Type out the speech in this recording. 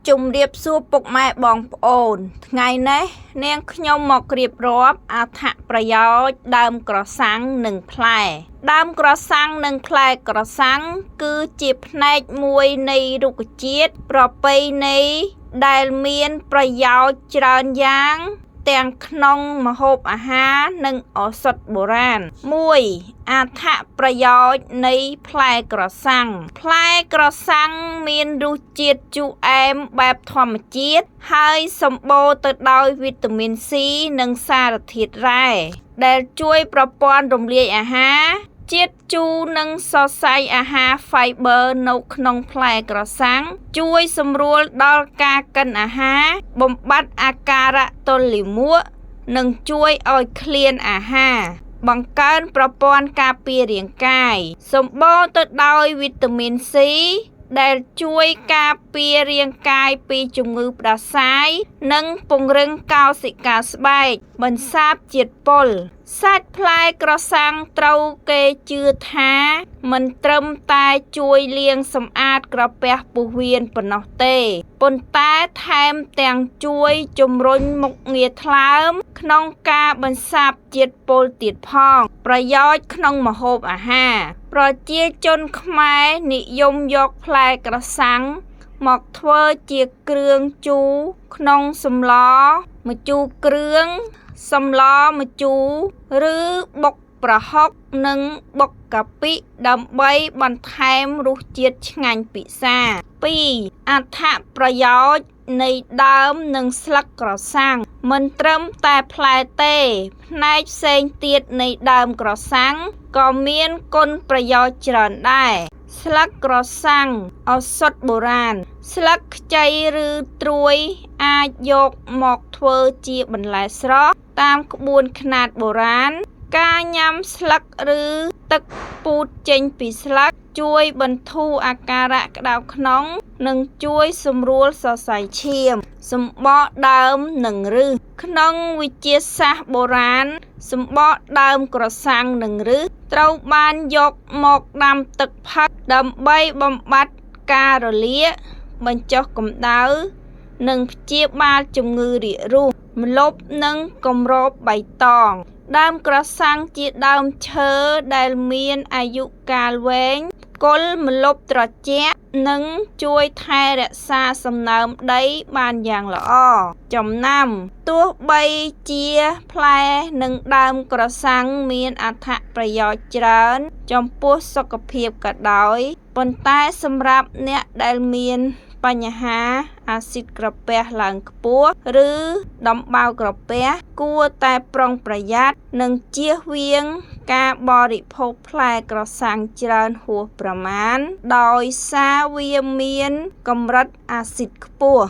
ជំរាបសួរពុកម៉ែបងប្អូនថ្ងៃនេះនាងខ្ញុំមករៀបរាប់អត្ថប្រយោជន៍ដើមក្រសាំងនិងផ្លែដើមក្រសាំងនិងផ្លែក្រសាំងគឺជាផ្នែកមួយនៃរុក្ខជាតិប្រពៃណីដែលមានប្រយោជន៍ច្រើនយ៉ាងទាំងក្នុងម្ហូបអាហារនិងឱសថបុរាណ 1. អត្ថប្រយោជន៍នៃផ្លែក្រសាំងផ្លែក្រសាំងមានរសជាតិជូរអែមបែបធម្មជាតិហើយសម្បូរទៅដោយវីតាមីន C និងសារធាតុរ៉ែដែលជួយប្រព័ន្ធរំលាយអាហារជាតិជូរនិងសរសៃអាហារ Fiber នៅក្នុងផ្លែក្រសាំងជួយសម្រួលដល់ការកិនអាហារបំបាត់អាការៈទល់លាមកនិងជួយឲ្យឃ្លានអាហារបង្កើនប្រព័ន្ធការពាររាងកាយសម្បូរទៅដោយវីតាមីន C ដែលជួយការពាររាងកាយពីជំងឺផ្ដាសាយនិងពង្រឹងកោសិកាស្បែកបន្សាបជាតិពុលសាច់ផ្លែក្រសាំងត្រូវគេជឿថាមិនត្រឹមតែជួយលាងសម្អាតក្រពះពោះវៀនប៉ុណ្ណោះទេប៉ុន្តែថែមទាំងជួយជំរុញមុខងារថ្លើមក្នុងការបន្សាបជាតិពុលទៀតផងប្រយោជន៍ក្នុងម្ហូបអាហារប្រជាជនខ្មែរនិយមយកផ្លែក្រសាំងមកធ្វើជាគ្រឿងជូរក្នុងសម្លម្ជូរគ្រឿងសម្លម្ជូរឬបុកប្រហុកនិងបុកកាពិដើម្បីបន្ថែមរសជាតិឆ្ងាញ់ពិសា 2. អត្ថប្រយោជន៍នៃដើមនិងស្លឹកក្រសាំងមិនត្រឹមតែផ្លែទេផ្នែកផ្សេងទៀតនៃដើមក្រសាំងក៏មានគុណប្រយោជន៍ច្រើនដែរស្លឹកក្រសាំងឱសថបុរាណស្លឹកខ្ចីឬត្រួយអាចយកមកធ្វើជាបន្លែស្រស់តាមក្បួនខ្នាតបុរាណការញ៉ាំស្លឹកឬទឹកពូតចេញពីស្លឹកជួយបន្ធូរអាការៈក្តៅក្នុងនិងជួយសម្រួលសរសៃឈាមសម្បកដើមនិងឫសក្នុងវិទ្យាសាស្ត្របុរាណសម្បកដើមក្រសាំងនិងឫសត្រូវបានយកមកដាំទឹកផឹកដើម្បីបំបាត់ការរលាកបញ្ចុះកម្ដៅនិងព្យាបាលជំងឺរាគរូសម្លប់និងគម្របបៃតងដើមក្រសាំងជាដើមឈើដែលមានអាយុកាលវែងគល់ម្លប់ត្រជាក់និងជួយថែរក្សាសំណើមដីបានយ៉ាងល្អចំណាំទោះបីជាផ្លែនិងដើមក្រសាំងមានអត្ថប្រយោជន៍ច្រើនចំពោះសុខភាពក៏ដោយប៉ុន្តែសម្រាប់អ្នកដែលមានបញ្ហាអាស៊ីតក្រពះឡើងខ្ពស់ឬដំបៅក្រពះគួរតែប្រុងប្រយ័ត្ននិងជៀសវាងការបរិភោគផ្លែក្រសាំងច្រើនហួសប្រមាណដោយសារវាមានកម្រិតអាស៊ីតខ្ពស់